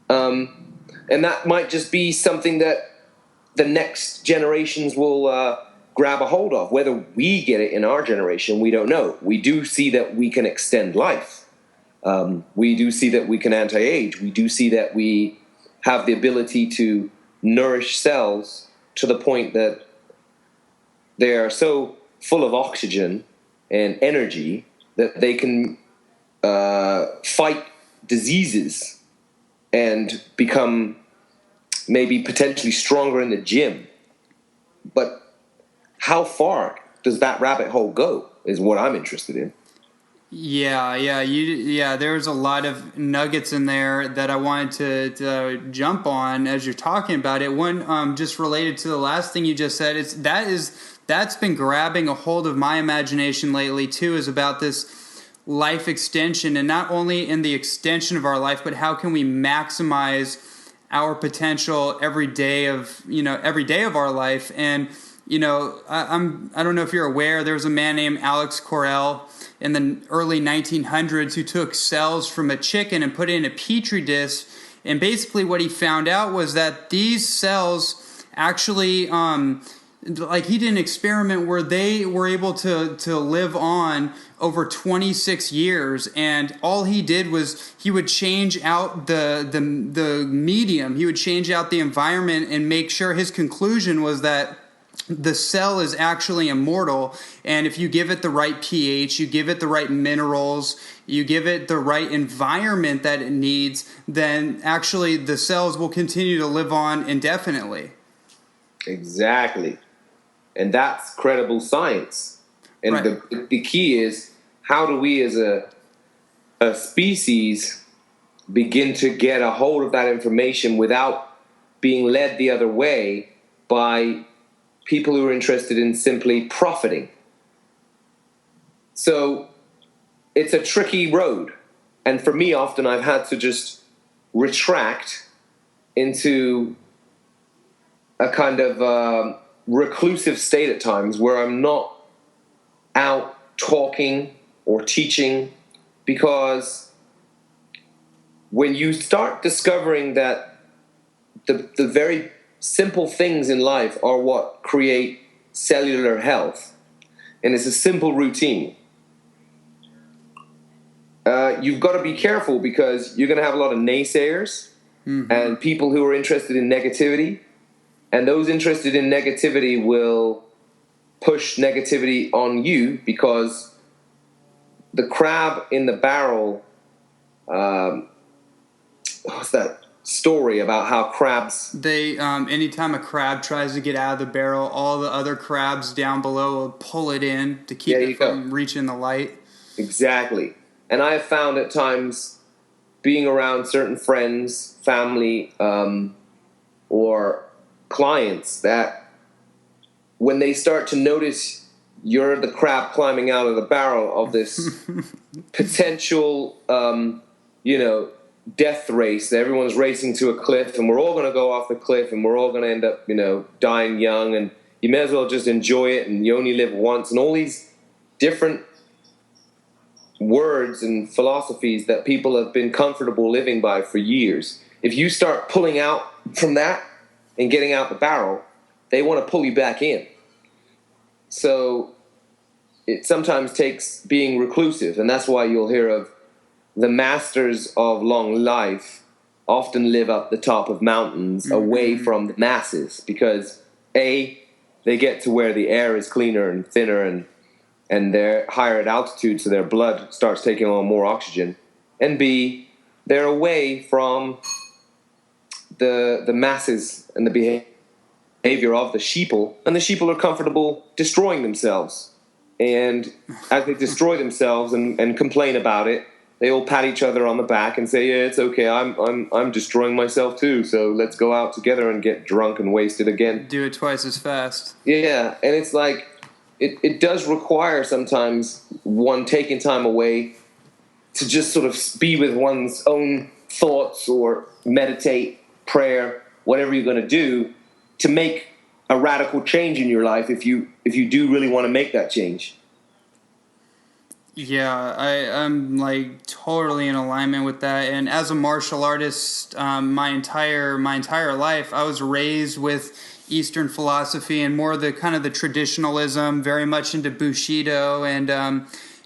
And that might just be something that the next generations will grab a hold of. Whether we get it in our generation, we don't know. We do see that we can extend life. We do see that we can anti-age. We do see that we have the ability to nourish cells to the point that they are so full of oxygen and energy that they can fight diseases and become maybe potentially stronger in the gym. But how far does that rabbit hole go is what I'm interested in. Yeah. There's a lot of nuggets in there that I wanted to jump on as you're talking about it. One, just related to the last thing you just said, that's been grabbing a hold of my imagination lately too, is about this life extension, and not only in the extension of our life, but how can we maximize our potential every day of our life. And I don't know if you're aware, there was a man named Alex Correll in the early 1900s who took cells from a chicken and put it in a petri dish, and basically what he found out was that these cells actually he did an experiment where they were able to live on over 26 years, and all he did was he would change out the medium, he would change out the environment, and make sure, his conclusion was that the cell is actually immortal, and if you give it the right pH, you give it the right minerals, you give it the right environment that it needs, then actually the cells will continue to live on indefinitely. Exactly. And that's credible science. And right. the key is, how do we as a species begin to get a hold of that information without being led the other way by people who are interested in simply profiting? So it's a tricky road. And for me, often I've had to just retract into a kind of reclusive state at times, where I'm not out talking or teaching, because when you start discovering that the very simple things in life are what create cellular health, and it's a simple routine, you've got to be careful, because you're going to have a lot of naysayers and people who are interested in negativity. And those interested in negativity will push negativity on you, because the crab in the barrel, what's that story about how crabs... anytime a crab tries to get out of the barrel, all the other crabs down below will pull it in to keep it from reaching the light. Exactly. And I have found at times, being around certain friends, family, or clients, that when they start to notice you're the crab climbing out of the barrel of this potential, death race, that everyone's racing to a cliff, and we're all going to go off the cliff, and we're all going to end up, dying young, and you may as well just enjoy it, and you only live once, and all these different words and philosophies that people have been comfortable living by for years. If you start pulling out from that and getting out the barrel, they want to pull you back in. So it sometimes takes being reclusive, and that's why you'll hear of the masters of long life often live up the top of mountains away from the masses, because A, they get to where the air is cleaner and thinner, and they're higher at altitude, so their blood starts taking on more oxygen, and B, they're away from the masses and the behavior of the sheeple, and the sheeple are comfortable destroying themselves. And as they destroy themselves and complain about it, they all pat each other on the back and say, "Yeah, it's okay. I'm destroying myself too. So let's go out together and get drunk and wasted again. Do it twice as fast." Yeah, and it's like it does require sometimes one taking time away to just sort of be with one's own thoughts, or meditate, prayer, whatever you're going to do, to make a radical change in your life if you do really want to make that change. Yeah, I'm like totally in alignment with that. And as a martial artist, my entire life, I was raised with Eastern philosophy and more the kind of the traditionalism, very much into Bushido, and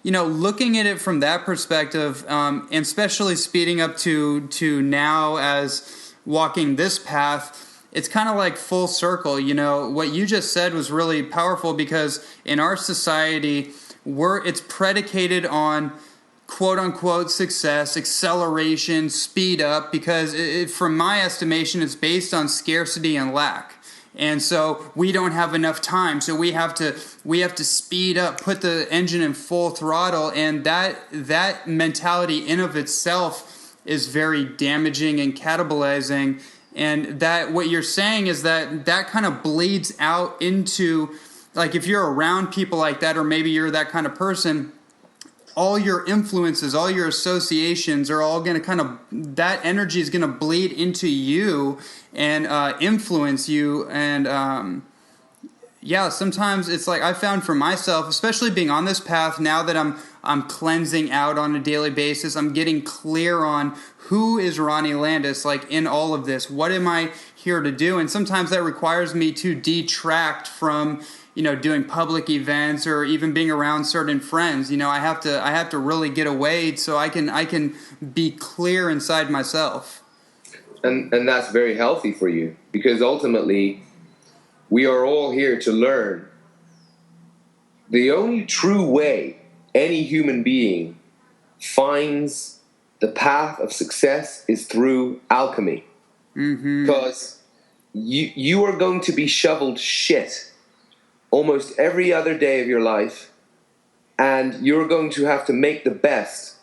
looking at it from that perspective, and especially speeding up to now as walking this path. It's kind of like full circle. What you just said was really powerful because in our society, it's predicated on quote unquote success, acceleration, speed up, because from my estimation, it's based on scarcity and lack. And so we don't have enough time, so we have to speed up, put the engine in full throttle, and that mentality in of itself is very damaging and catabolizing. And that what you're saying is that kind of bleeds out into, like, if you're around people like that, or maybe you're that kind of person, all your influences, all your associations are all going to that energy is going to bleed into you and influence you. And sometimes it's like I found for myself, especially being on this path now that I'm cleansing out on a daily basis, I'm getting clear on who is Ronnie Landis, like in all of this. What am I here to do? And sometimes that requires me to detract from doing public events or even being around certain friends. I have to really get away so I can be clear inside myself. And that's very healthy for you, because ultimately we are all here to learn. The only true way any human being finds the path of success is through alchemy. Mm-hmm. Because you are going to be shoveled shit almost every other day of your life, and you're going to have to make the best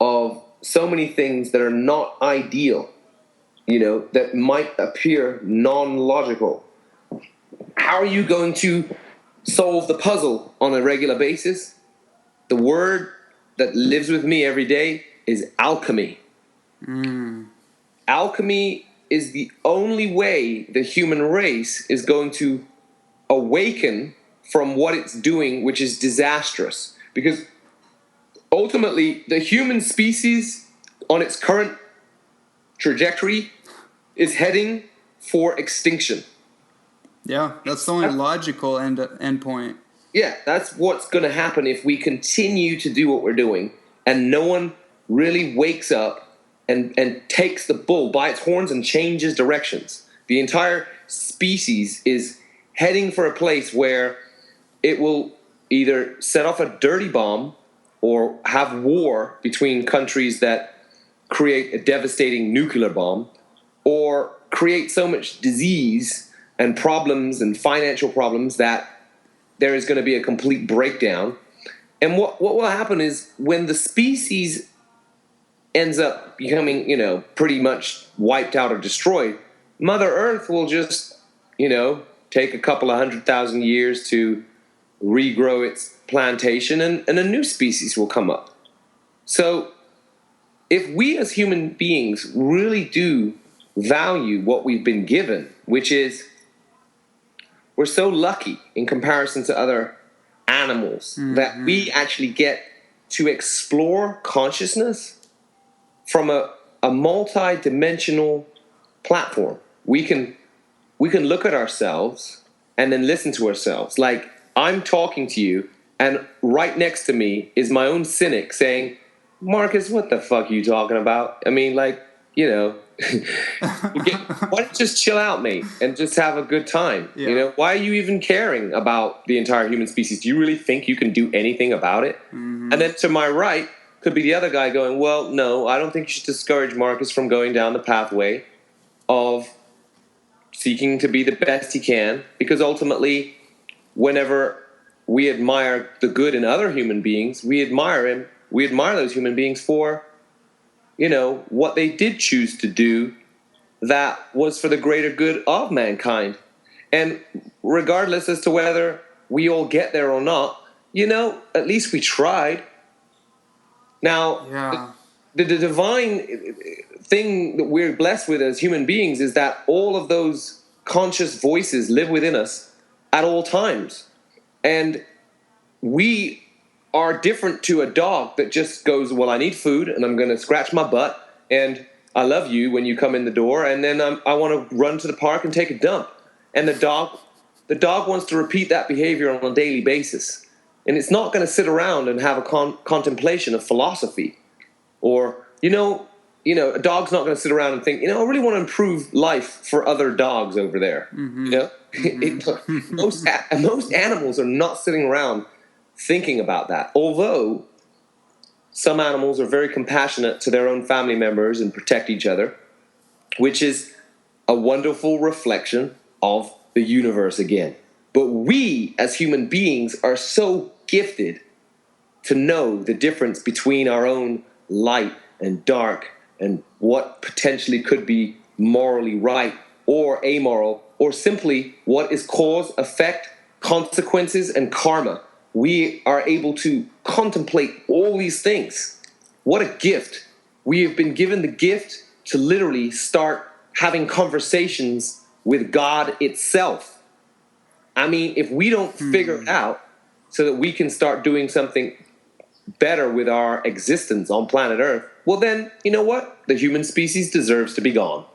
of so many things that are not ideal, that might appear non-logical. How are you going to solve the puzzle on a regular basis? The word that lives with me every day is alchemy. Alchemy is the only way the human race is going to awaken from what it's doing, which is disastrous. Because ultimately, the human species on its current trajectory is heading for extinction. Yeah, that's the only logical end point. Yeah, that's what's going to happen if we continue to do what we're doing and no one really wakes up and takes the bull by its horns and changes directions. The entire species is heading for a place where it will either set off a dirty bomb or have war between countries that create a devastating nuclear bomb, or create so much disease and problems and financial problems that there is going to be a complete breakdown. And what will happen is when the species ends up becoming, pretty much wiped out or destroyed, Mother Earth will just, take a couple of 100,000 years to regrow its plantation, and a new species will come up. So if we as human beings really do value what we've been given, which is we're so lucky in comparison to other animals, that we actually get to explore consciousness from a multi-dimensional platform. We can look at ourselves and then listen to ourselves. Like, I'm talking to you, and right next to me is my own cynic saying, Marcus, what the fuck are you talking about? I mean, like, why don't you just chill out, mate, and just have a good time? Yeah. Why are you even caring about the entire human species? Do you really think you can do anything about it? Mm-hmm. And then to my right could be the other guy going, well, no, I don't think you should discourage Marcus from going down the pathway of seeking to be the best he can, because ultimately, whenever we admire the good in other human beings, we admire those human beings for, what they did choose to do that was for the greater good of mankind. And regardless as to whether we all get there or not, at least we tried. Now, yeah. the divine thing that we're blessed with as human beings is that all of those conscious voices live within us at all times. And we are different to a dog that just goes, well, I need food and I'm going to scratch my butt and I love you when you come in the door, and then I want to run to the park and take a dump. And the dog wants to repeat that behavior on a daily basis. And it's not going to sit around and have a contemplation of philosophy. Or, a dog's not going to sit around and think, I really want to improve life for other dogs over there. Mm-hmm. Most animals are not sitting around thinking about that. Although some animals are very compassionate to their own family members and protect each other, which is a wonderful reflection of the universe again. But we, as human beings, are so gifted to know the difference between our own light and dark and what potentially could be morally right or amoral, or simply what is cause, effect, consequences, and karma. We are able to contemplate all these things. What a gift. We have been given the gift to literally start having conversations with God itself. I mean, if we don't figure it out so that we can start doing something better with our existence on planet Earth, well then, you know what? The human species deserves to be gone.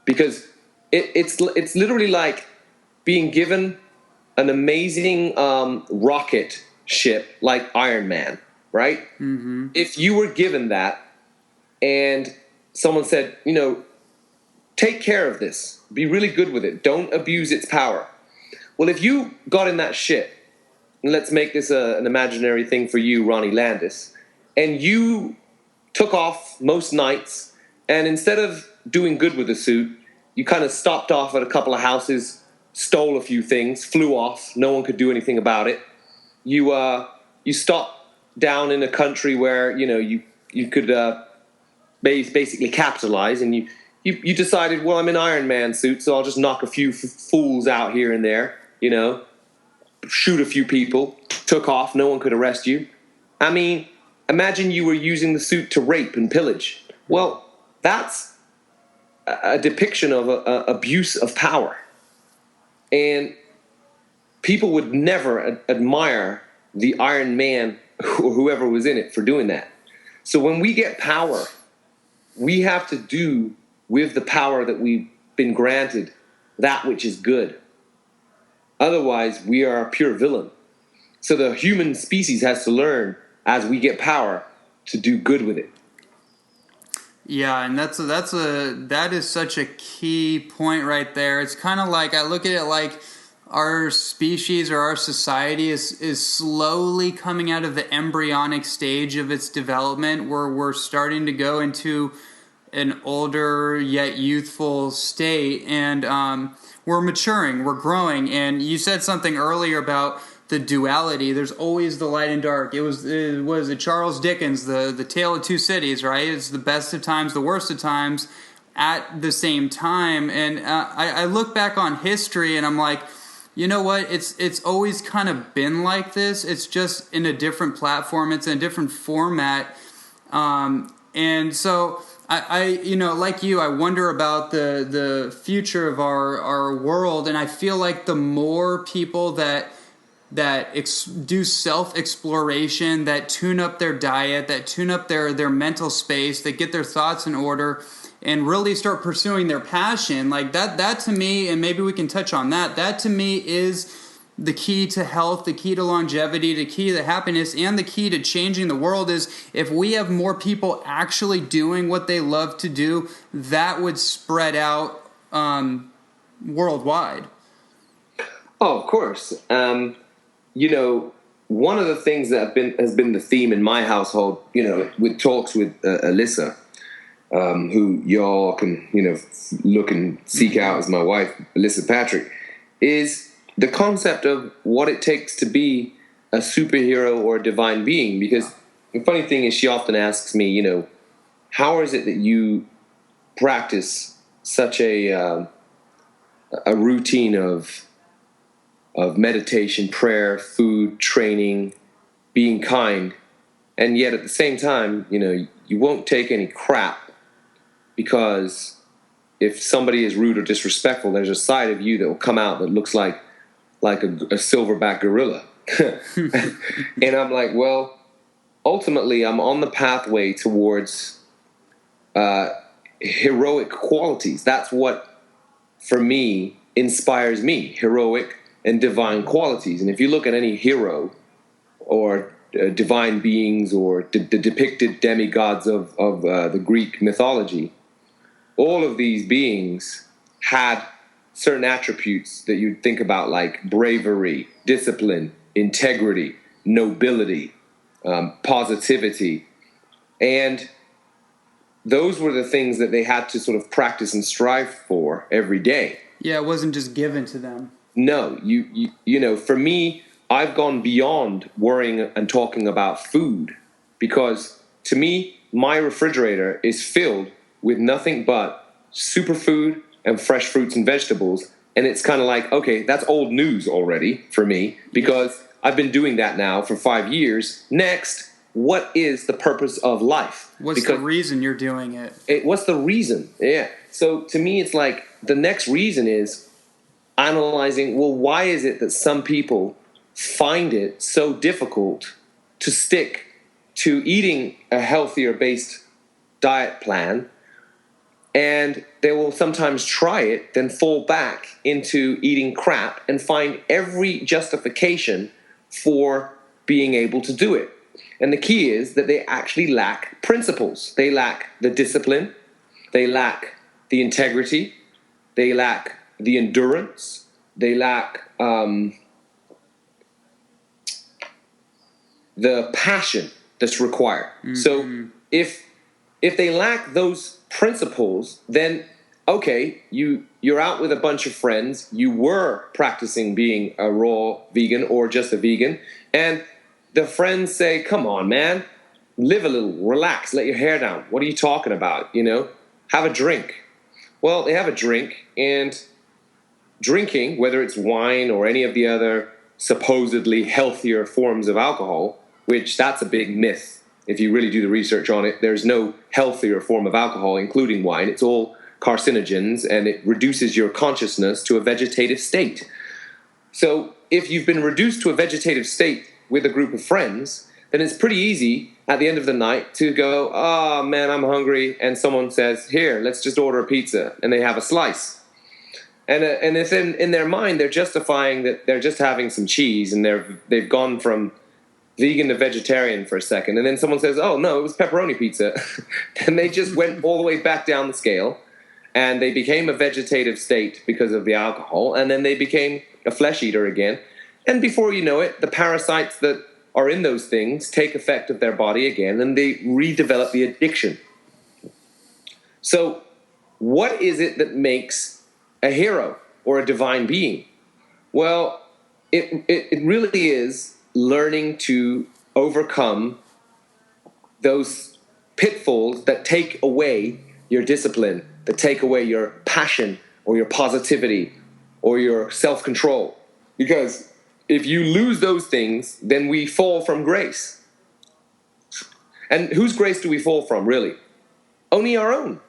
Because it's literally like being given an amazing rocket ship like Iron Man, right? Mm-hmm. If you were given that and someone said, take care of this, be really good with it, don't abuse its power. Well, if you got in that ship, and let's make this an imaginary thing for you, Ronnie Landis, and you took off most nights, and instead of doing good with the suit, you kind of stopped off at a couple of houses, stole a few things, flew off, no one could do anything about it. You stopped down in a country where, you could basically capitalize, and you decided, well, I'm in Iron Man suit, so I'll just knock a few fools out here and there, shoot a few people, took off, no one could arrest you. I mean, imagine you were using the suit to rape and pillage. Well, that's a depiction of abuse of power. And people would never admire the Iron Man or whoever was in it for doing that. So when we get power, we have to do with the power that we've been granted that which is good. Otherwise, we are a pure villain. So the human species has to learn, as we get power, to do good with it. Yeah, and that is such a key point right there. It's kind of like, I look at it like our species or our society is slowly coming out of the embryonic stage of its development, where we're starting to go into an older yet youthful state, and we're maturing, we're growing. And you said something earlier about the duality. There's always the light and dark. It was Charles Dickens, the Tale of Two Cities, right? It's the best of times, the worst of times at the same time. And I look back on history and I'm like, you know what? It's always kind of been like this. It's just in a different platform. It's in a different format. And so I like you, I wonder about the future of our world. And I feel like the more people that do self-exploration, that tune up their diet, that tune up their mental space, that get their thoughts in order and really start pursuing their passion, like that to me, and maybe we can touch on that to me is the key to health, the key to longevity, the key to happiness, and the key to changing the world. Is if we have more people actually doing what they love to do, that would spread out worldwide. Oh, of course. One of the things that has been the theme in my household, with talks with Alyssa, who y'all can, look and seek out as my wife, Alyssa Patrick, is the concept of what it takes to be a superhero or a divine being. Because the funny thing is, she often asks me, how is it that you practice such a routine of meditation, prayer, food, training, being kind, and yet at the same time, you won't take any crap, because if somebody is rude or disrespectful, there's a side of you that will come out that looks like a silverback gorilla. And I'm like, well, ultimately I'm on the pathway towards heroic qualities. That's what, for me, inspires me, heroic and divine qualities. And if you look at any hero or divine beings or the depicted demigods of the Greek mythology, all of these beings had certain attributes that you'd think about, like bravery, discipline, integrity, nobility, positivity. And those were the things that they had to sort of practice and strive for every day. Yeah, it wasn't just given to them. No, you know, for me, I've gone beyond worrying and talking about food, because to me, my refrigerator is filled with nothing but superfood and fresh fruits and vegetables. And it's kind of like, okay, that's old news already for me, because I've been doing that now for 5 years. Next, what is the purpose of life? What's the reason you're doing it? What's the reason? Yeah. So to me, it's like the next reason is analyzing, well, why is it that some people find it so difficult to stick to eating a healthier based diet plan, and they will sometimes try it, then fall back into eating crap and find every justification for being able to do it. And the key is that they actually lack principles. They lack the discipline, they lack the integrity, they lack the endurance, they lack the passion that's required. Mm-hmm. So if they lack those principles, then okay, you're out with a bunch of friends, you were practicing being a raw vegan or just a vegan, and the friends say, come on, man, live a little, relax, let your hair down. What are you talking about? You know, have a drink. Well, they have a drink, and drinking, whether it's wine or any of the other supposedly healthier forms of alcohol, which that's a big myth. If you really do the research on it, there's no healthier form of alcohol, including wine. It's all carcinogens, and it reduces your consciousness to a vegetative state. So if you've been reduced to a vegetative state with a group of friends, then it's pretty easy at the end of the night to go, oh man, I'm hungry, and someone says, here, let's just order a pizza, and they have a slice. And if in their mind they're justifying that they're just having some cheese, and they've gone from vegan to vegetarian for a second, and then someone says, oh no, it was pepperoni pizza, and they just went all the way back down the scale, and they became a vegetative state because of the alcohol, and then they became a flesh eater again. And before you know it, the parasites that are in those things take effect of their body again, and they redevelop the addiction. So what is it that makes a hero or a divine being? Well, it really is learning to overcome those pitfalls that take away your discipline, that take away your passion or your positivity or your self-control. Because if you lose those things, then we fall from grace. And whose grace do we fall from, really? Only our own.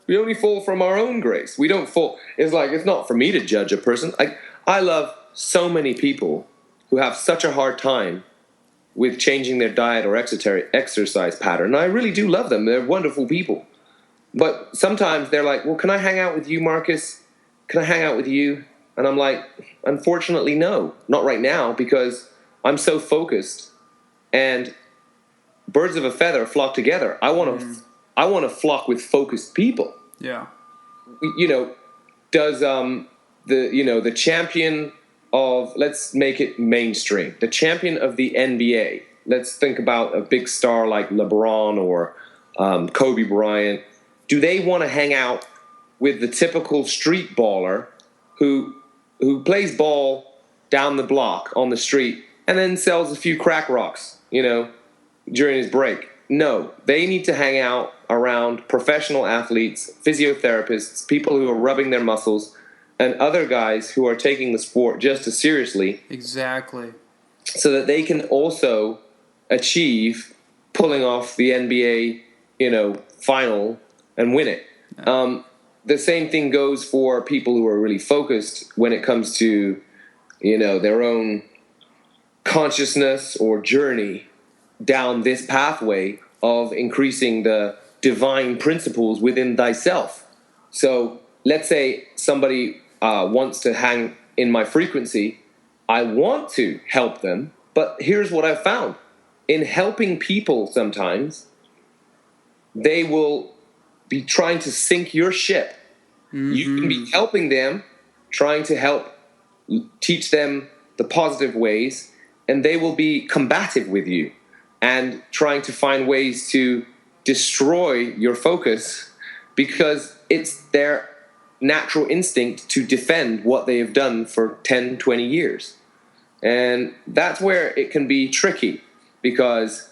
We only fall from our own grace. We don't fall. It's like, it's not for me to judge a person. I love so many people who have such a hard time with changing their diet or exercise pattern. And I really do love them. They're wonderful people. But sometimes they're like, well, can I hang out with you, Marcus? Can I hang out with you? And I'm like, unfortunately, no, not right now, because I'm so focused. And birds of a feather flock together. I want to flock with focused people. Yeah. You know, does the champion of, let's make it mainstream, the champion of the NBA. Let's think about a big star like LeBron or Kobe Bryant. Do they want to hang out with the typical street baller who plays ball down the block on the street and then sells a few crack rocks, you know, during his break? No, they need to hang out around professional athletes, physiotherapists, people who are rubbing their muscles, and other guys who are taking the sport just as seriously. Exactly. So that they can also achieve pulling off the NBA, final and win it. Yeah. The same thing goes for people who are really focused when it comes to, their own consciousness or journey. down this pathway of increasing the divine principles within thyself. So let's say somebody wants to hang in my frequency. I want to help them, but here's what I've found. In helping people sometimes, they will be trying to sink your ship. Mm-hmm. You can be helping them, trying to help teach them the positive ways, and they will be combative with you and trying to find ways to destroy your focus because it's their natural instinct to defend what they have done for 10, 20 years. And that's where it can be tricky, because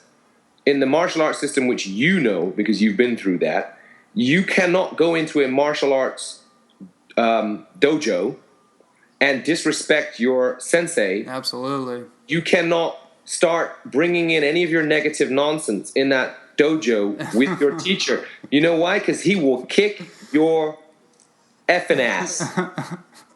in the martial arts system, which you know because you've been through that, you cannot go into a martial arts dojo and disrespect your sensei. Absolutely. You cannot start bringing in any of your negative nonsense in that dojo with your teacher. You know why? Because he will kick your effing ass.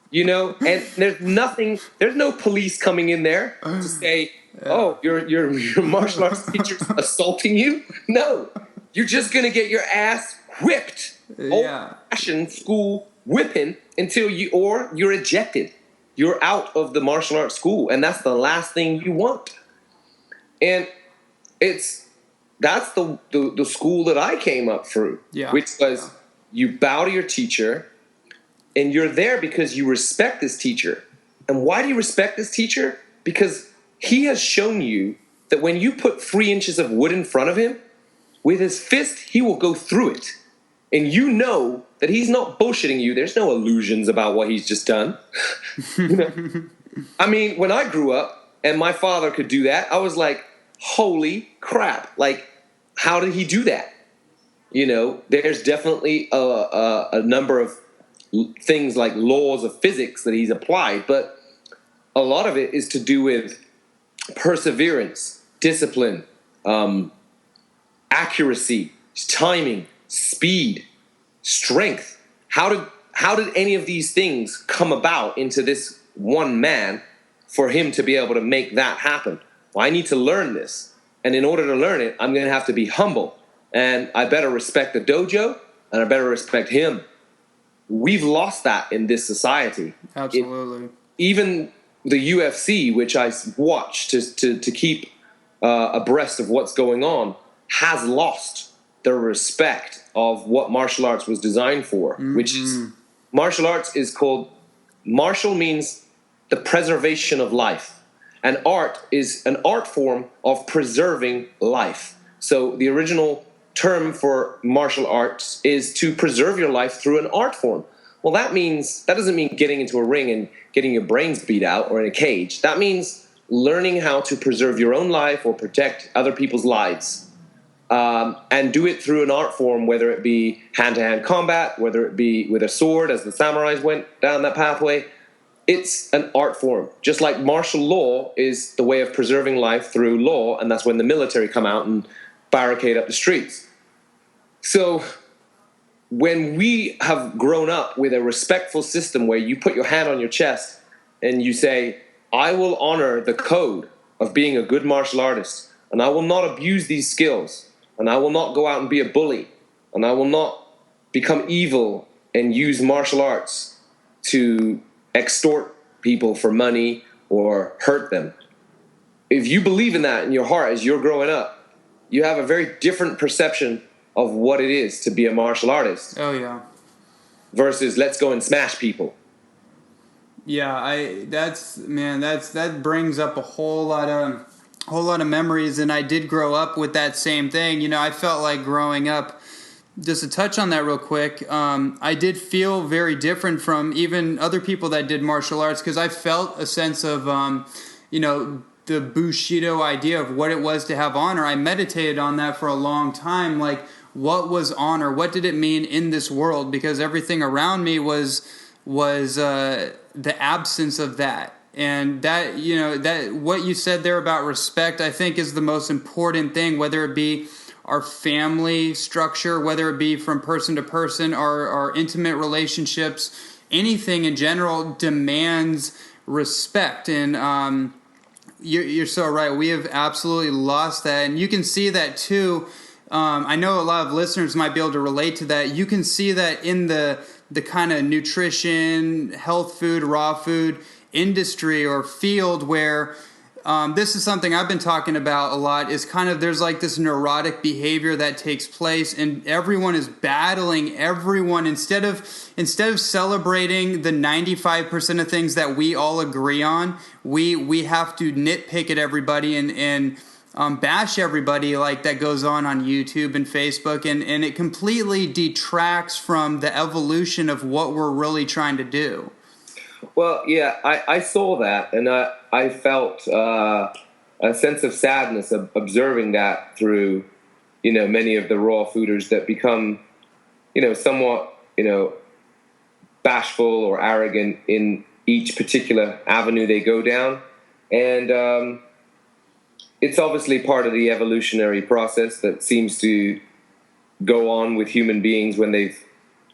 You know, and there's no police coming in there to say, oh, your martial arts teacher's assaulting you. No, you're just going to get your ass whipped. Old-fashioned school whipping until you're ejected. You're out of the martial arts school, and that's the last thing you want. And that's the school that I came up through, which was you bow to your teacher, and you're there because you respect this teacher. And why do you respect this teacher? Because he has shown you that when you put 3 inches of wood in front of him, with his fist, he will go through it. And you know that he's not bullshitting you. There's no illusions about what he's just done. You know? I mean, when I grew up and my father could do that, I was like, holy crap. Like, how did he do that? You know, there's definitely a number of things like laws of physics that he's applied, but a lot of it is to do with perseverance, discipline, accuracy, timing, speed, strength. How did any of these things come about into this one man for him to be able to make that happen? Well, I need to learn this. And in order to learn it, I'm going to have to be humble. And I better respect the dojo, and I better respect him. We've lost that in this society. Absolutely. Even the UFC, which I watch to keep abreast of what's going on, has lost the respect of what martial arts was designed for, which is martial arts is called, martial means the preservation of life. And art is an art form of preserving life. So the original term for martial arts is to preserve your life through an art form. Well, that doesn't mean getting into a ring and getting your brains beat out or in a cage. That means learning how to preserve your own life or protect other people's lives. And do it through an art form, whether it be hand-to-hand combat, whether it be with a sword, as the samurais went down that pathway. It's an art form. Just like martial law is the way of preserving life through law, and that's when the military come out and barricade up the streets. So when we have grown up with a respectful system where you put your hand on your chest and you say, I will honor the code of being a good martial artist, and I will not abuse these skills, and I will not go out and be a bully, and I will not become evil and use martial arts to extort people for money or hurt them. If you believe in that in your heart as you're growing up, you have a very different perception of what it is to be a martial artist. Oh yeah. Versus let's go and smash people. Yeah, that brings up a whole lot of memories, and I did grow up with that same thing. You know, I felt like growing up, just to touch on that real quick, I did feel very different from even other people that did martial arts, because I felt a sense of, the Bushido idea of what it was to have honor. I meditated on that for a long time, like what was honor? What did it mean in this world? Because everything around me was the absence of that. And that, that what you said there about respect, I think is the most important thing, whether it be our family structure, whether it be from person to person, our intimate relationships, anything in general demands respect. And You're so right. We have absolutely lost that. And you can see that too. I know a lot of listeners might be able to relate to that. You can see that in the kind of nutrition, health food, raw food industry or field where this is something I've been talking about a lot, is kind of there's like this neurotic behavior that takes place and everyone is battling everyone instead of celebrating the 95% of things that we all agree on. We have to nitpick at everybody and bash everybody like that goes on YouTube and Facebook, and it completely detracts from the evolution of what we're really trying to do. Well, yeah, I saw that, and I felt a sense of sadness of observing that through, many of the raw fooders that become, somewhat, bashful or arrogant in each particular avenue they go down. And it's obviously part of the evolutionary process that seems to go on with human beings when they've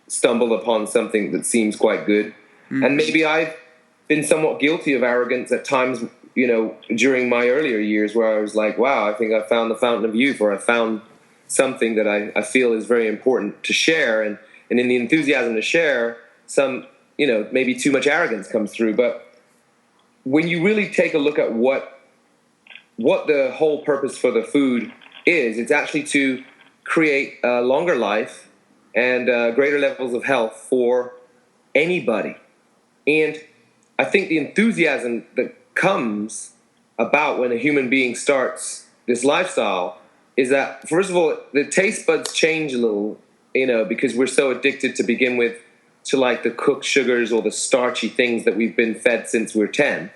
stumbled upon something that seems quite good. Mm-hmm. And maybe I've been somewhat guilty of arrogance at times, during my earlier years where I was like, wow, I think I found the fountain of youth, or I found something that I feel is very important to share. And in the enthusiasm to share, some, maybe too much arrogance comes through. But when you really take a look at what the whole purpose for the food is, it's actually to create a longer life and greater levels of health for anybody. And I think the enthusiasm that comes about when a human being starts this lifestyle is that, first of all, the taste buds change a little, because we're so addicted to begin with to like the cooked sugars or the starchy things that we've been fed since we're 10.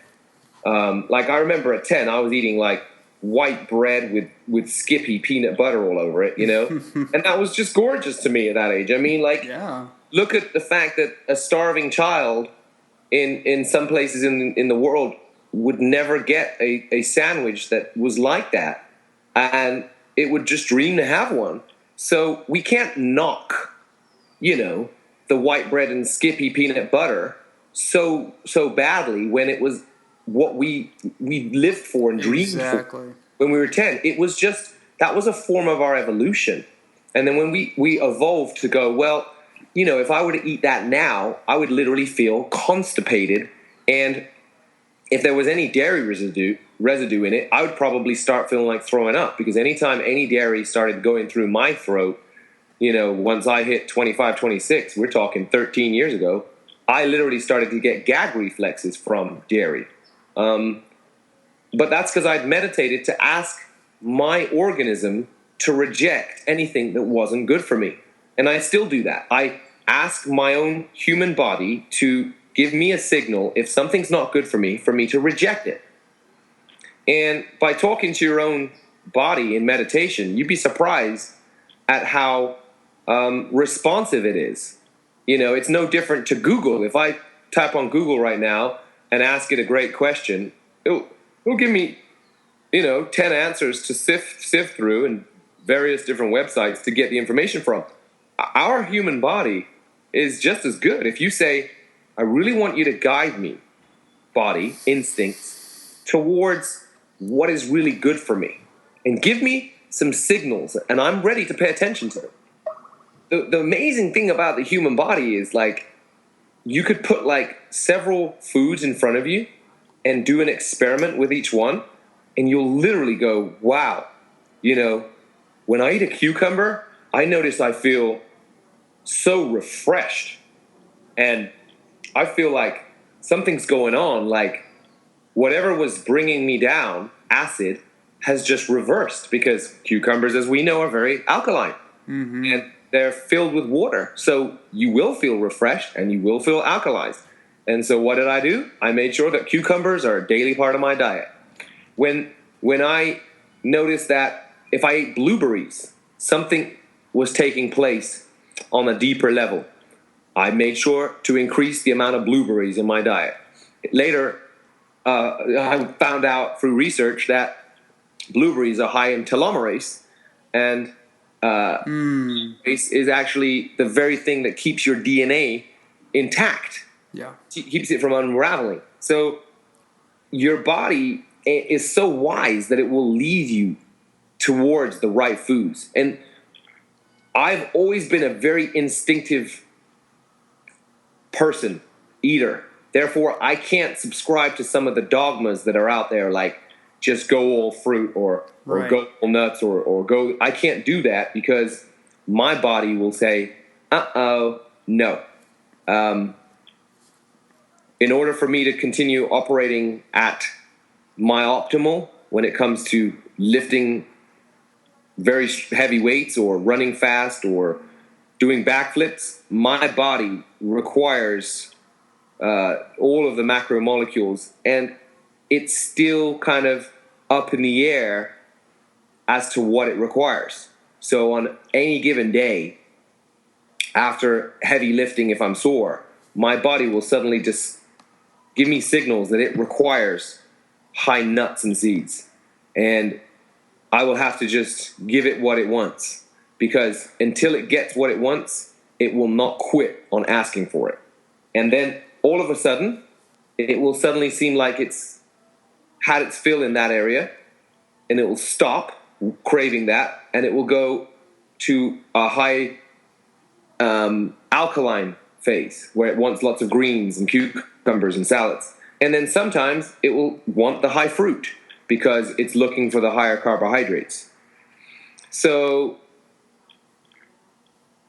Like I remember at 10, I was eating like white bread with Skippy peanut butter all over it, and that was just gorgeous to me at that age. I mean, like, yeah. Look at the fact that a starving child in some places in the world would never get a sandwich that was like that, and it would just dream to have one. So we can't knock, the white bread and Skippy peanut butter so badly when it was what we lived for and dreamed for when we were 10. It was just, that was a form of our evolution. And then when we evolved to go, well, if I were to eat that now, I would literally feel constipated. And if there was any dairy residue in it, I would probably start feeling like throwing up, because anytime any dairy started going through my throat, once I hit 25, 26, we're talking 13 years ago, I literally started to get gag reflexes from dairy. But that's because I'd meditated to ask my organism to reject anything that wasn't good for me. And I still do that. I ask my own human body to give me a signal if something's not good for me to reject it. And by talking to your own body in meditation, you'd be surprised at how responsive it is. It's no different to Google. If I type on Google right now and ask it a great question, it'll give me, 10 answers to sift through and various different websites to get the information from. Our human body is just as good. If you say, I really want you to guide me, body, instincts, towards what is really good for me, and give me some signals, and I'm ready to pay attention to them. The amazing thing about the human body is, like, you could put like several foods in front of you and do an experiment with each one, and you'll literally go, wow, when I eat a cucumber, I notice I feel so refreshed, and I feel like something's going on, like whatever was bringing me down, acid, has just reversed, because cucumbers, as we know, are very alkaline. Mm-hmm. And they're filled with water. So you will feel refreshed and you will feel alkalized. And so what did I do? I made sure that cucumbers are a daily part of my diet. When I noticed that if I ate blueberries, something was taking place on a deeper level, I made sure to increase the amount of blueberries in my diet. Later, I found out through research that blueberries are high in telomerase, and is actually the very thing that keeps your DNA intact. Yeah, keeps it from unraveling. So your body is so wise that it will lead you towards the right foods. And I've always been a very instinctive person, eater. Therefore, I can't subscribe to some of the dogmas that are out there, like just go all fruit or go all nuts or go. I can't do that because my body will say, no. In order for me to continue operating at my optimal when it comes to lifting very heavy weights or running fast or doing backflips, my body requires all of the macromolecules, and it's still kind of up in the air as to what it requires. So on any given day, after heavy lifting, if I'm sore, my body will suddenly just give me signals that it requires high nuts and seeds. And I will have to just give it what it wants, because until it gets what it wants, it will not quit on asking for it. And then all of a sudden, it will suddenly seem like it's had its fill in that area, and it will stop craving that, and it will go to a high alkaline phase where it wants lots of greens and cucumbers and salads. And then sometimes it will want the high fruit because it's looking for the higher carbohydrates. So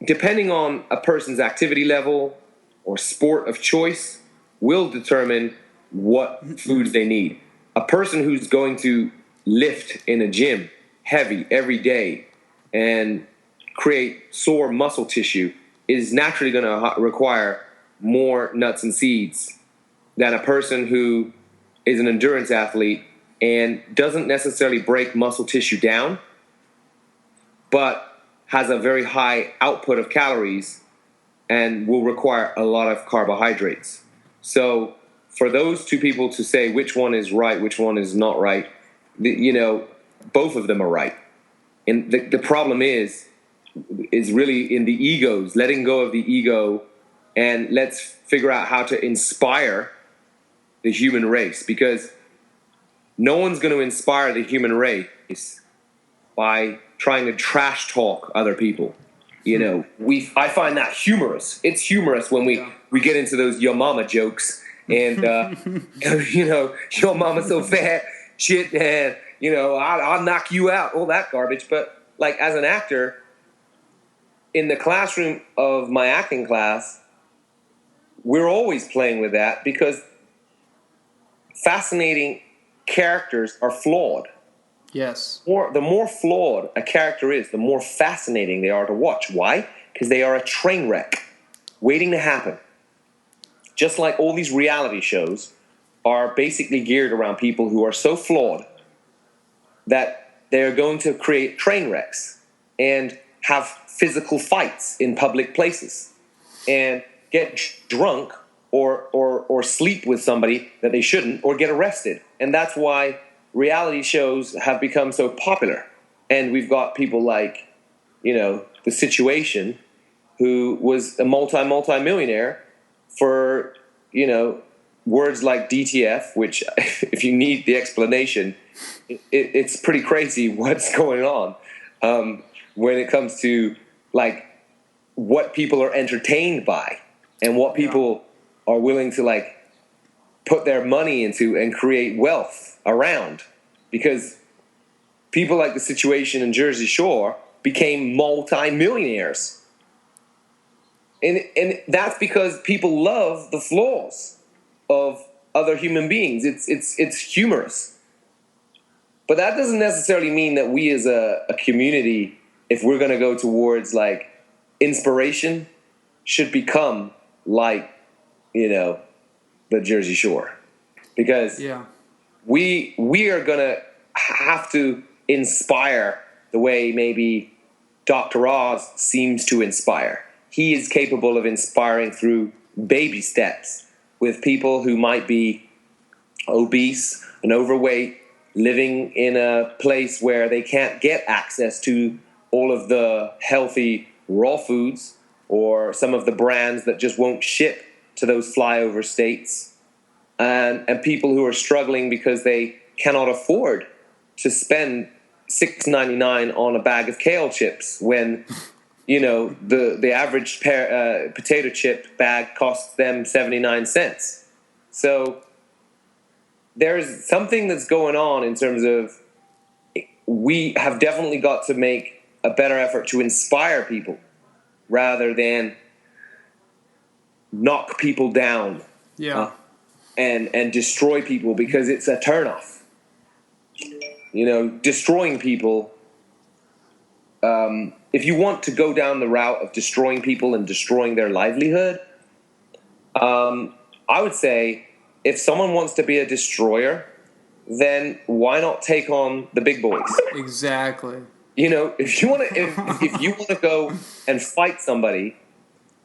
depending on a person's activity level or sport of choice will determine what foods they need. A person who's going to lift in a gym heavy every day and create sore muscle tissue is naturally going to require more nuts and seeds than a person who is an endurance athlete and doesn't necessarily break muscle tissue down, but has a very high output of calories and will require a lot of carbohydrates. So for those two people to say which one is right, which one is not right, both of them are right. And the problem is really in the egos, letting go of the ego, and let's figure out how to inspire the human race, because no one's going to inspire the human race by trying to trash talk other people. I find that humorous. It's humorous when we get into those your mama jokes and your mama's so fat, shit, and I'll knock you out, all that garbage. But like as an actor, in the classroom of my acting class, we're always playing with that because fascinating characters are flawed. Yes. The more flawed a character is, the more fascinating they are to watch. Why? Because they are a train wreck waiting to happen. Just like all these reality shows are basically geared around people who are so flawed that they're going to create train wrecks and have physical fights in public places and get drunk or sleep with somebody that they shouldn't or get arrested. And that's why reality shows have become so popular. And we've got people like, The Situation, who was a multi-millionaire for, words like DTF, which if you need the explanation, it's pretty crazy what's going on when it comes to like what people are entertained by and what people are willing to like put their money into and create wealth around, because people like The Situation and Jersey Shore became multi-millionaires. And that's because people love the flaws of other human beings. It's humorous. But that doesn't necessarily mean that we as a community, if we're going to go towards like inspiration, should become like, the Jersey Shore. Because we are going to have to inspire the way maybe Dr. Oz seems to inspire. He is capable of inspiring through baby steps with people who might be obese and overweight, living in a place where they can't get access to all of the healthy raw foods or some of the brands that just won't ship to those flyover states, and people who are struggling because they cannot afford to spend $6.99 on a bag of kale chips when, you know, the average potato chip bag costs them 79 cents. So there's something that's going on in terms of we have definitely got to make a better effort to inspire people rather than knock people down. Yeah. And destroy people because it's a turnoff. You know, destroying people. If you want to go down the route of destroying people and destroying their livelihood, I would say if someone wants to be a destroyer, then why not take on the big boys? Exactly. You know, if you want to, if you want to go and fight somebody,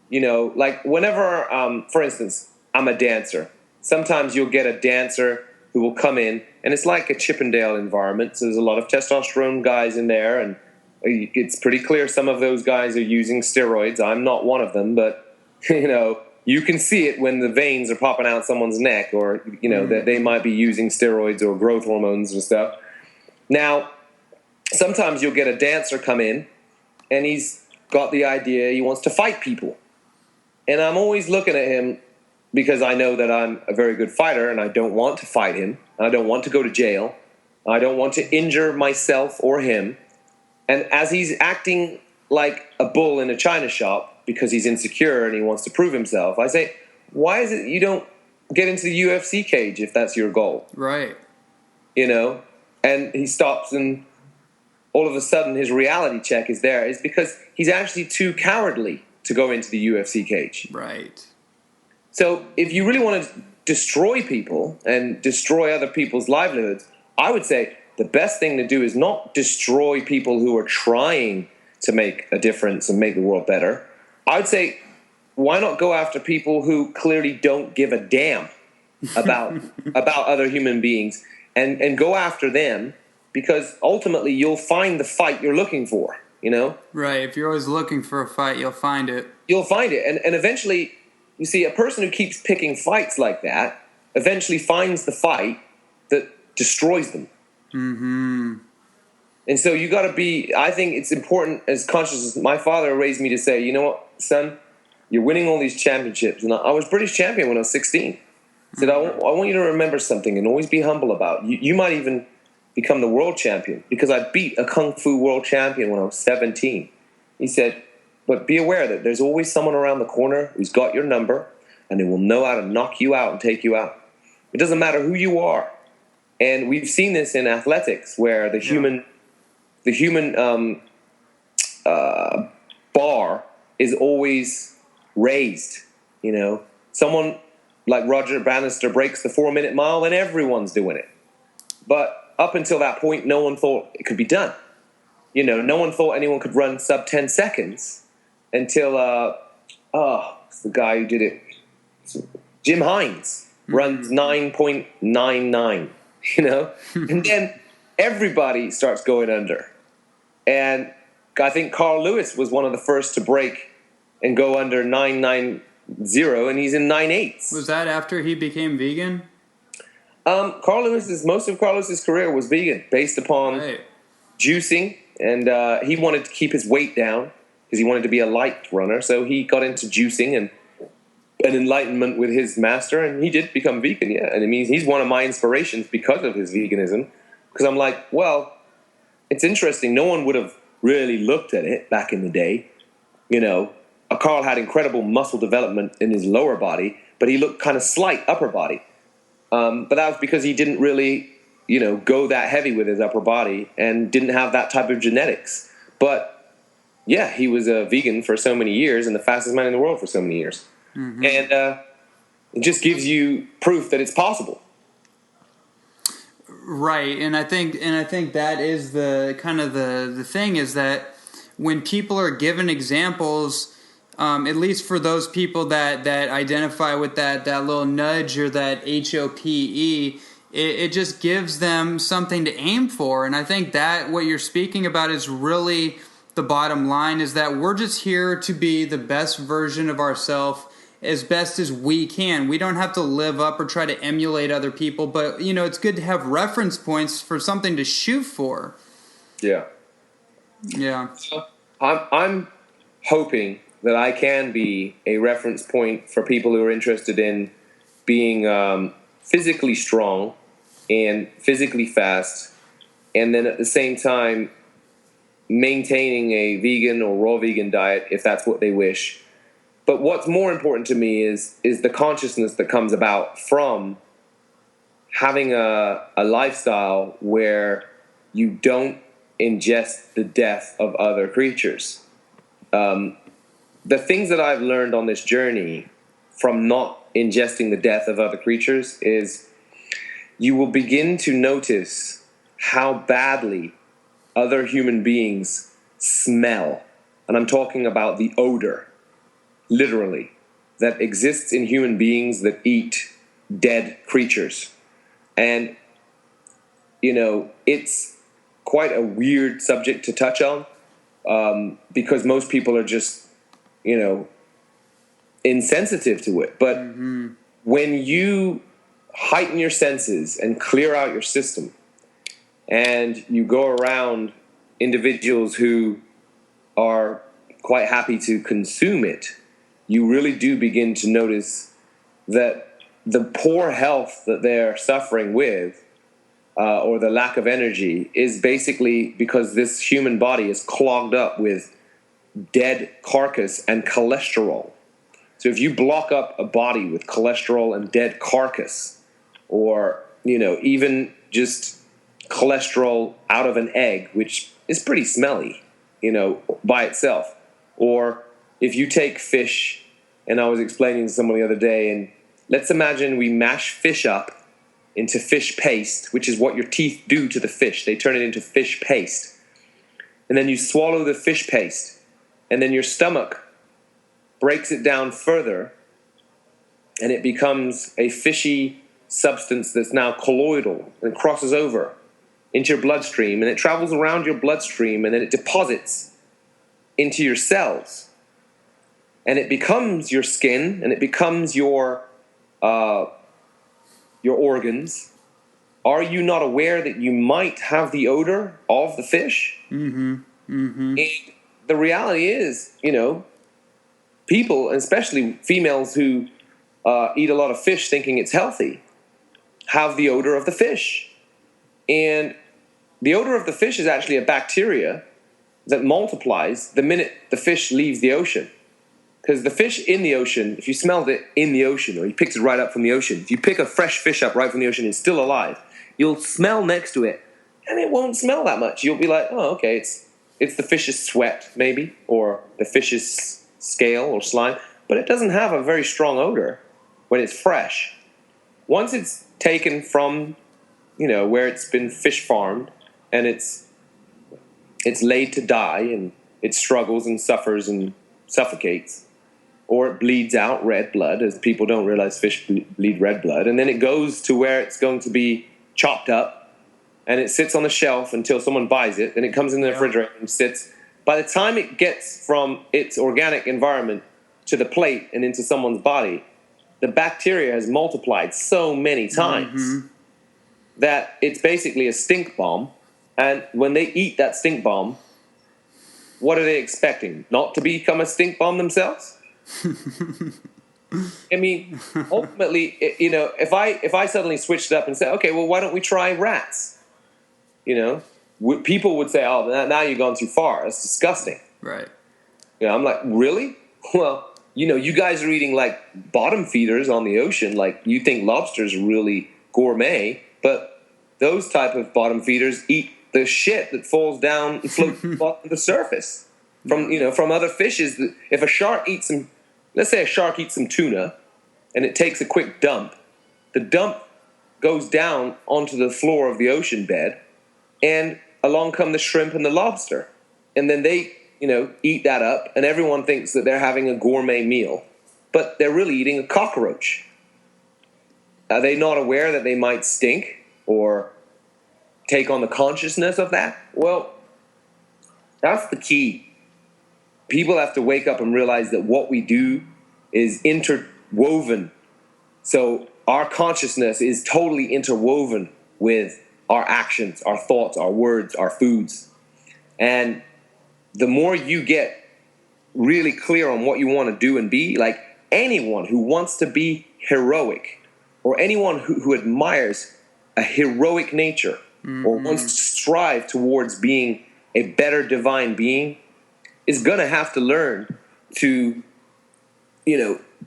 you know, like whenever, for instance, I'm a dancer. Sometimes you'll get a dancer who will come in, and it's like a Chippendale environment. So there's a lot of testosterone guys in there, and it's pretty clear some of those guys are using steroids. I'm not one of them, but, you know, you can see it when the veins are popping out someone's neck, or, you know, that they might be using steroids or growth hormones and stuff. Now, sometimes you'll get a dancer come in, and he's got the idea he wants to fight people. And I'm always looking at him because I know that I'm a very good fighter and I don't want to fight him. I don't want to go to jail. I don't want to injure myself or him. And as he's acting like a bull in a china shop because he's insecure and he wants to prove himself, I say, why is it you don't get into the UFC cage if that's your goal? Right. You know? And he stops, and all of a sudden his reality check is there. It's because he's actually too cowardly to go into the UFC cage. Right. So if you really want to destroy people and destroy other people's livelihoods, I would say the best thing to do is not destroy people who are trying to make a difference and make the world better. I would say, why not go after people who clearly don't give a damn about other human beings and go after them, because ultimately you'll find the fight you're looking for, you know? Right. If you're always looking for a fight, you'll find it. You'll find it. And eventually, you see, a person who keeps picking fights like that eventually finds the fight that destroys them. Mm-hmm. And so you got to be, I think it's important as conscious as my father raised me to say, you know what, son, you're winning all these championships. And I was British champion when I was 16. He said, I want you to remember something and always be humble about it. You might even become the world champion, because I beat a Kung Fu world champion when I was 17. He said, but be aware that there's always someone around the corner who's got your number, and they will know how to knock you out and take you out. It doesn't matter who you are. And we've seen this in athletics, where the human bar is always raised. You know, someone like Roger Bannister breaks the 4-minute mile, then everyone's doing it. But up until that point, no one thought it could be done. You know, no one thought anyone could run sub 10 seconds until, it's the guy who did it. Jim Hines runs 9.99, you know? And then everybody starts going under. And I think Carl Lewis was one of the first to break and go under 9.90, and he's in 9.8. Was that after he became vegan? Most of Carl Lewis's career was vegan, based upon juicing, and he wanted to keep his weight down because he wanted to be a light runner. So he got into juicing and an enlightenment with his master, and he did become vegan. Yeah, and it means he's one of my inspirations because of his veganism. Because I'm like, well, it's interesting. No one would have really looked at it back in the day. You know, Carl had incredible muscle development in his lower body, but he looked kind of slight upper body. But that was because he didn't really, you know, go that heavy with his upper body and didn't have that type of genetics. But yeah, he was a vegan for so many years and the fastest man in the world for so many years. Mm-hmm. And it just gives you proof that it's possible. Right, and I think that is the kind of the thing, is that when people are given examples, at least for those people that identify with that little nudge or that HOPE, it just gives them something to aim for. And I think that what you're speaking about is really the bottom line, is that we're just here to be the best version of ourselves as best as we can. We don't have to live up or try to emulate other people, but it's good to have reference points for something to shoot for. Yeah. Yeah. So I'm hoping that I can be a reference point for people who are interested in being physically strong and physically fast, and then at the same time maintaining a vegan or raw vegan diet if that's what they wish. But what's more important to me is the consciousness that comes about from having a lifestyle where you don't ingest the death of other creatures. The things that I've learned on this journey from not ingesting the death of other creatures is you will begin to notice how badly other human beings smell. And I'm talking about the odor, literally, that exists in human beings that eat dead creatures. And, it's quite a weird subject to touch on because most people are just, insensitive to it. But when you heighten your senses and clear out your system, and you go around individuals who are quite happy to consume it, you really do begin to notice that the poor health that they're suffering with, or the lack of energy, is basically because this human body is clogged up with dead carcass and cholesterol. So if you block up a body with cholesterol and dead carcass, or, even just cholesterol out of an egg, which is pretty smelly, by itself. Or if you take fish, and I was explaining to someone the other day, and let's imagine we mash fish up into fish paste, which is what your teeth do to the fish. They turn it into fish paste. And then you swallow the fish paste, and then your stomach breaks it down further, and it becomes a fishy substance that's now colloidal and crosses over into your bloodstream, and it travels around your bloodstream, and then it deposits into your cells, and it becomes your skin, and it becomes your organs. Are you not aware that you might have the odor of the fish? And the reality is, people, especially females who eat a lot of fish thinking it's healthy, have the odor of the fish. And the odor of the fish is actually a bacteria that multiplies the minute the fish leaves the ocean. Because the fish in the ocean, if you smelled it in the ocean, or you picked it right up from the ocean, if you pick a fresh fish up right from the ocean, it's still alive, you'll smell next to it, and it won't smell that much. You'll be like, oh, okay, it's the fish's sweat, maybe, or the fish's scale or slime, but it doesn't have a very strong odor when it's fresh. Once it's taken from, where it's been fish farmed, and it's laid to die, and it struggles and suffers and suffocates, or it bleeds out red blood, as people don't realize fish bleed red blood, and then it goes to where it's going to be chopped up, and it sits on the shelf until someone buys it, and it comes in the refrigerator and sits. By the time it gets from its organic environment to the plate and into someone's body, the bacteria has multiplied so many times that it's basically a stink bomb. And when they eat that stink bomb, what are they expecting? Not to become a stink bomb themselves? I mean, ultimately, if I suddenly switched it up and said, okay, well, why don't we try rats? People would say, oh, now you've gone too far. That's disgusting. Right. I'm like, really? Well, you guys are eating like bottom feeders on the ocean. Like, you think lobsters are really gourmet, but those type of bottom feeders eat the shit that falls down and floats on the surface from other fishes. If a shark eats some, let's say a shark eats some tuna, and it takes a quick dump, the dump goes down onto the floor of the ocean bed, and along come the shrimp and the lobster, and then they eat that up, and everyone thinks that they're having a gourmet meal, but they're really eating a cockroach. Are they not aware that they might stink or take on the consciousness of that? Well, that's the key. People have to wake up and realize that what we do is interwoven. So our consciousness is totally interwoven with our actions, our thoughts, our words, our foods. And the more you get really clear on what you want to do and be, like anyone who wants to be heroic, or anyone who admires a heroic nature, or wants to strive towards being a better divine being, is going to have to learn to,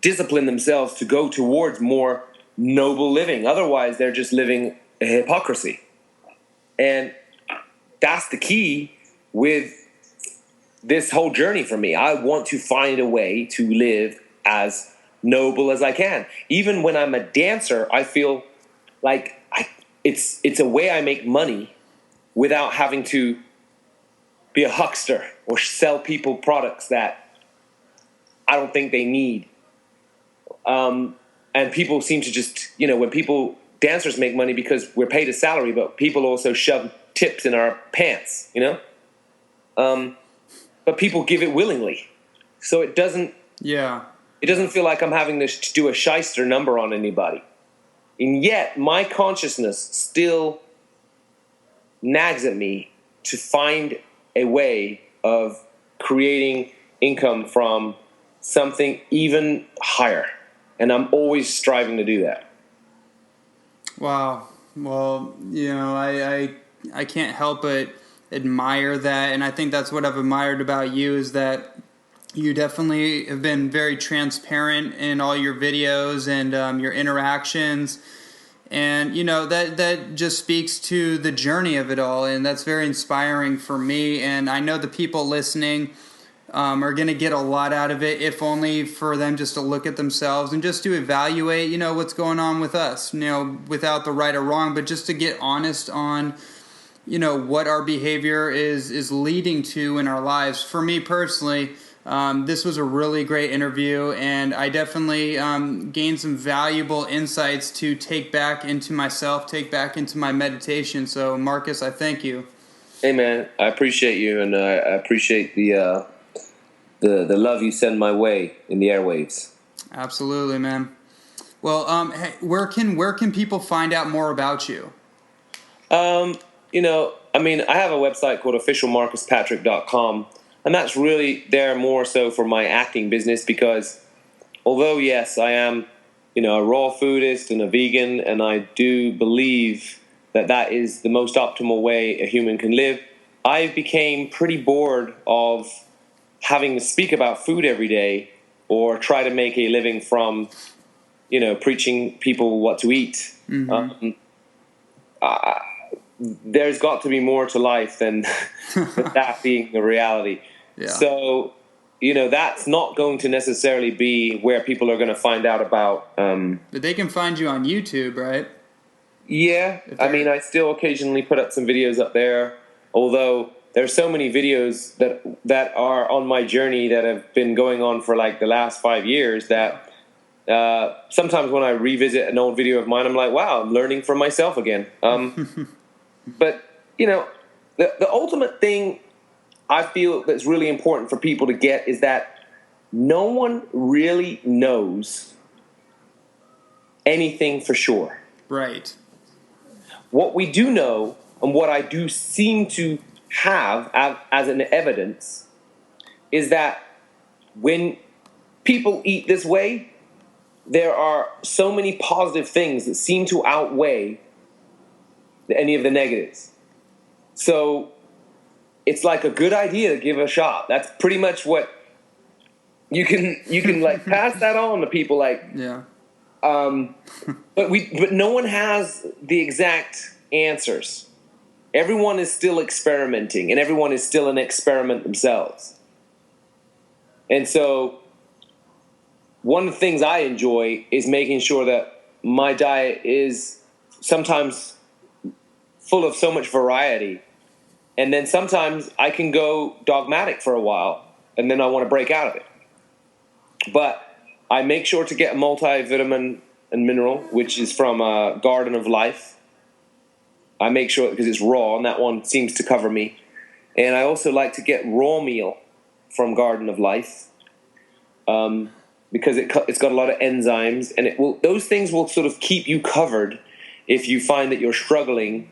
discipline themselves to go towards more noble living. Otherwise, they're just living a hypocrisy. And that's the key with this whole journey for me. I want to find a way to live as noble as I can. Even when I'm a dancer, I feel like it's a way I make money without having to be a huckster or sell people products that I don't think they need. And people seem to just, when dancers make money because we're paid a salary, but people also shove tips in our pants, but people give it willingly. So it doesn't feel like I'm having to do a shyster number on anybody. And yet my consciousness still nags at me to find a way of creating income from something even higher. And I'm always striving to do that. Wow. Well, I can't help but admire that. And I think that's what I've admired about you, is that you definitely have been very transparent in all your videos and your interactions. And, that just speaks to the journey of it all. And that's very inspiring for me. And I know the people listening are going to get a lot out of it, if only for them just to look at themselves and just to evaluate, what's going on with us, without the right or wrong, but just to get honest on, what our behavior is leading to in our lives. For me personally, this was a really great interview, and I definitely gained some valuable insights to take back into myself, take back into my meditation. So, Marcus, I thank you. Hey, man, I appreciate you, and I appreciate the love you send my way in the airwaves. Absolutely, man. Well, hey, where can people find out more about you? I have a website called officialmarcuspatrick.com, and that's really there more so for my acting business, because although, yes, I am, a raw foodist and a vegan, and I do believe that is the most optimal way a human can live, I became pretty bored of having to speak about food every day or try to make a living from, preaching people what to eat. Mm-hmm. There's got to be more to life than that being the reality. Yeah. So, that's not going to necessarily be where people are going to find out about. But they can find you on YouTube, right? Yeah. I still occasionally put up some videos up there, although there's so many videos that are on my journey that have been going on for like the last 5 years that sometimes when I revisit an old video of mine, I'm like, wow, I'm learning from myself again. But, the ultimate thing I feel that's really important for people to get is that no one really knows anything for sure. Right. What we do know, and what I do seem to have as an evidence, is that when people eat this way, there are so many positive things that seem to outweigh any of the negatives. So it's like a good idea to give it a shot. That's pretty much what you can like pass that on to people, like, yeah. But no one has the exact answers. Everyone is still experimenting, and everyone is still an experiment themselves. And so one of the things I enjoy is making sure that my diet is sometimes full of so much variety. And then sometimes I can go dogmatic for a while, and then I want to break out of it. But I make sure to get a multivitamin and mineral, which is from Garden of Life. I make sure, because it's raw, and that one seems to cover me. And I also like to get raw meal from Garden of Life. because it's got a lot of enzymes, and those things will sort of keep you covered if you find that you're struggling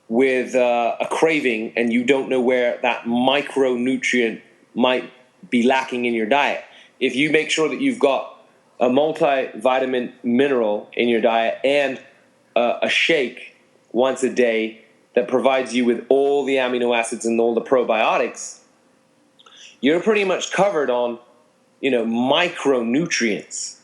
with a craving and you don't know where that micronutrient might be lacking in your diet. If you make sure that you've got a multivitamin mineral in your diet and a shake once a day that provides you with all the amino acids and all the probiotics, you're pretty much covered on, micronutrients.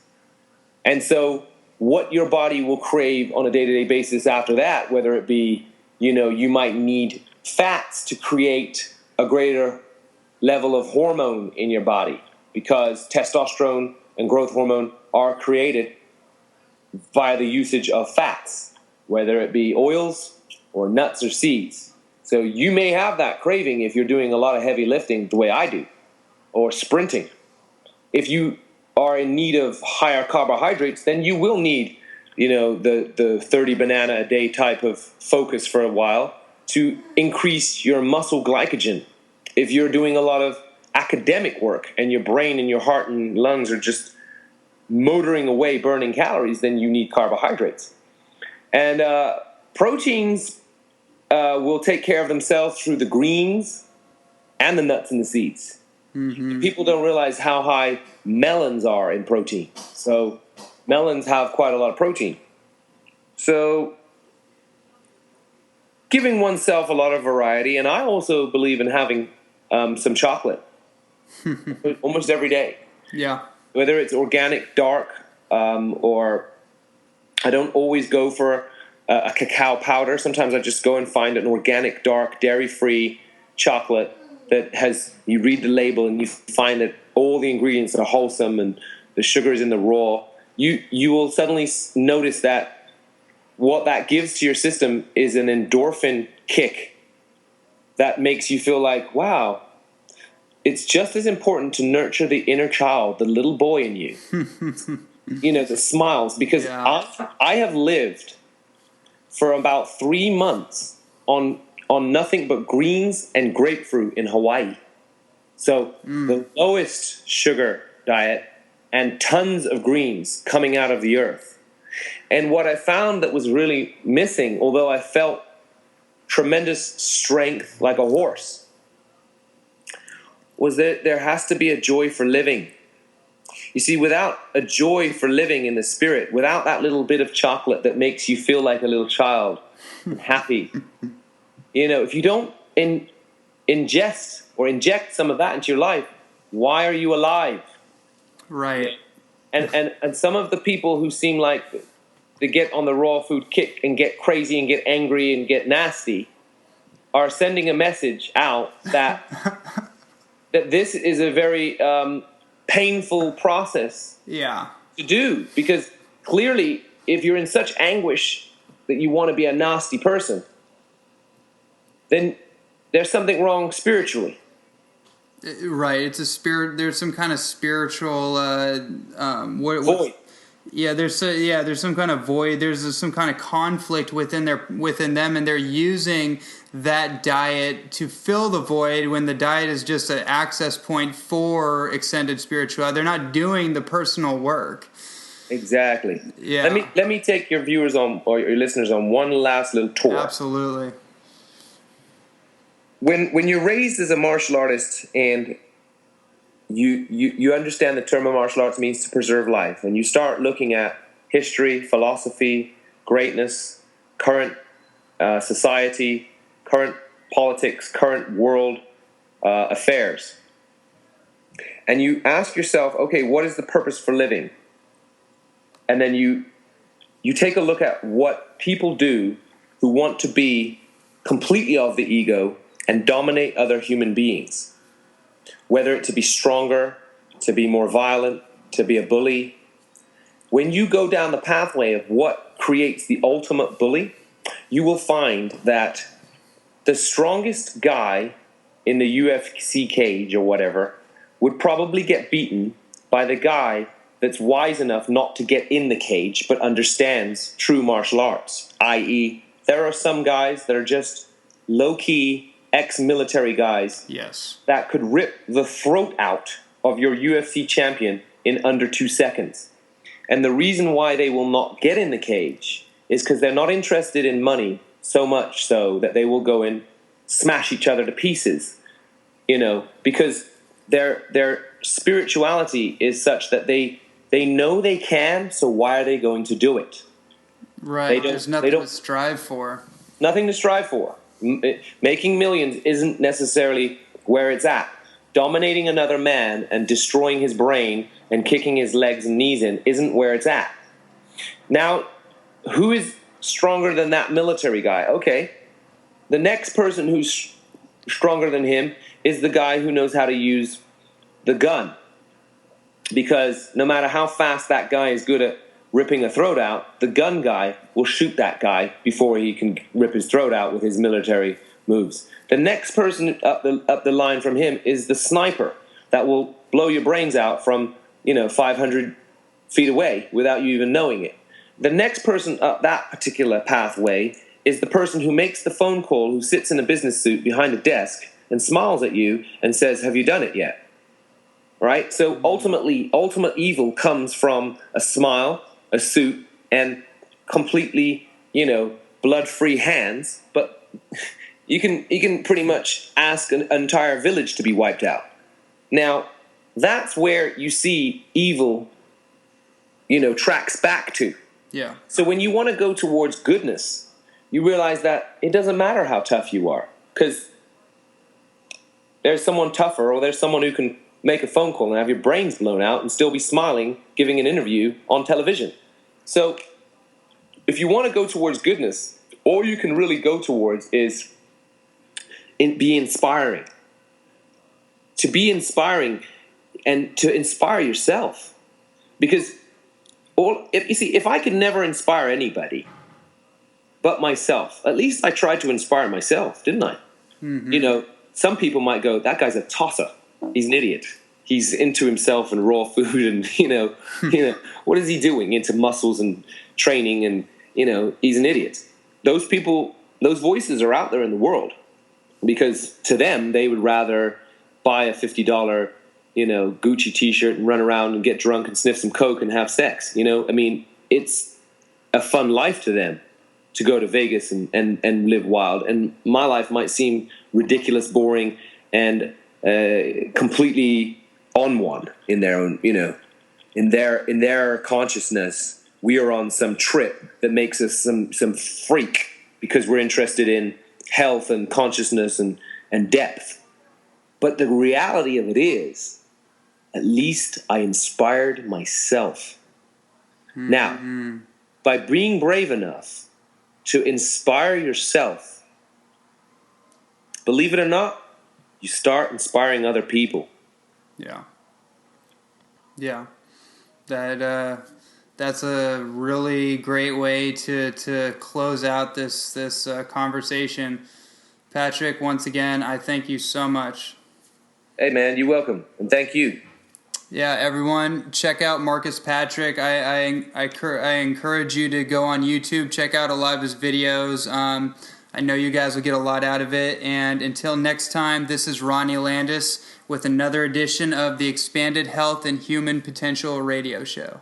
And so what your body will crave on a day-to-day basis after that, whether it be, you might need fats to create a greater level of hormone in your body, because testosterone and growth hormone are created via the usage of fats, whether it be oils or nuts or seeds. So you may have that craving if you're doing a lot of heavy lifting the way I do, or sprinting. If you are in need of higher carbohydrates, then you will need, the 30 banana a day type of focus for a while to increase your muscle glycogen. If you're doing a lot of academic work and your brain and your heart and lungs are just motoring away burning calories, then you need carbohydrates. And proteins will take care of themselves through the greens and the nuts and the seeds. Mm-hmm. People don't realize how high melons are in protein. So melons have quite a lot of protein. So giving oneself a lot of variety, and I also believe in having some chocolate almost every day. Yeah. Whether it's organic dark or I don't always go for a cacao powder. Sometimes I just go and find an organic dark dairy-free chocolate that you read the label and you find that all the ingredients are wholesome and the sugar is in the raw. You will suddenly notice that what that gives to your system is an endorphin kick that makes you feel like, wow, it's just as important to nurture the inner child, the little boy in you, the smiles, because I have lived for about 3 months on nothing but greens and grapefruit in Hawaii. So the lowest sugar diet and tons of greens coming out of the earth. And what I found that was really missing, although I felt tremendous strength like a horse, was that there has to be a joy for living. You see, without a joy for living in the spirit, without that little bit of chocolate that makes you feel like a little child and happy, if you don't ingest or inject some of that into your life, why are you alive? Right. And some of the people who seem like they get on the raw food kick and get crazy and get angry and get nasty are sending a message out that that this is a very painful process to do, because clearly if you're in such anguish that you want to be a nasty person, then there's something wrong spiritually. Right, it's a spirit. There's some kind of spiritual void. Yeah, there's some kind of void. There's some kind of conflict within them, and they're using that diet to fill the void when the diet is just an access point for extended spirituality. They're not doing the personal work. Exactly. Yeah. Let me take your viewers or your listeners on one last little tour. Absolutely. When you're raised as a martial artist and you understand the term of martial arts means to preserve life, and you start looking at history, philosophy, greatness, current society, current politics, current world affairs, and you ask yourself, okay, what is the purpose for living? And then you take a look at what people do who want to be completely of the ego and dominate other human beings, whether it to be stronger, to be more violent, to be a bully. When you go down the pathway of what creates the ultimate bully, you will find that the strongest guy in the UFC cage or whatever would probably get beaten by the guy that's wise enough not to get in the cage but understands true martial arts, i.e., there are some guys that are just low-key ex-military guys yes, that could rip the throat out of your UFC champion in under 2 seconds. And the reason why they will not get in the cage is because they're not interested in money so much so that they will go and smash each other to pieces, because their spirituality is such that they know they can, so why are they going to do it? Right, there's nothing to strive for. Nothing to strive for. Making millions isn't necessarily where it's at. Dominating another man and destroying his brain and kicking his legs and knees in isn't where it's at. Now, who is stronger than that military guy? Okay. The next person who's stronger than him is the guy who knows how to use the gun. Because no matter how fast that guy is good at ripping a throat out, the gun guy will shoot that guy before he can rip his throat out with his military moves. The next person up the line from him is the sniper that will blow your brains out from 500 feet away without you even knowing it. The next person up that particular pathway is the person who makes the phone call, who sits in a business suit behind a desk and smiles at you and says, "Have you done it yet?" Right? So ultimate evil comes from a smile, a suit, and completely, blood-free hands. But you can pretty much ask an entire village to be wiped out. Now, that's where you see evil, tracks back to. Yeah. So when you want to go towards goodness, you realize that it doesn't matter how tough you are, because there's someone tougher, or there's someone who can make a phone call and have your brains blown out and still be smiling, giving an interview on television. So if you want to go towards goodness, all you can really go towards is be inspiring. To be inspiring and to inspire yourself. Because if I could never inspire anybody but myself, at least I tried to inspire myself, didn't I? Mm-hmm. Some people might go, "That guy's a tosser. He's an idiot. He's into himself and raw food, and what is he doing? Into muscles and training, and he's an idiot." Those people, those voices are out there in the world, because to them they would rather buy a $50 Gucci T-shirt and run around and get drunk and sniff some coke and have sex. It's a fun life to them to go to Vegas and live wild. And my life might seem ridiculous, boring, and completely on one in their own, in their consciousness. We are on some trip that makes us some freak, because we're interested in health and consciousness and depth. But the reality of it is, at least I inspired myself. Mm-hmm. Now, by being brave enough to inspire yourself, believe it or not, you start inspiring other people. Yeah. Yeah. That's a really great way to close out this conversation. Patrick, once again, I thank you so much. Hey, man, you're welcome. And thank you. Yeah, everyone, check out Marcus Patrick. I encourage you to go on YouTube, check out a lot of his videos. I know you guys will get a lot out of it. And until next time, this is Ronnie Landis with another edition of the Expanded Health and Human Potential Radio Show.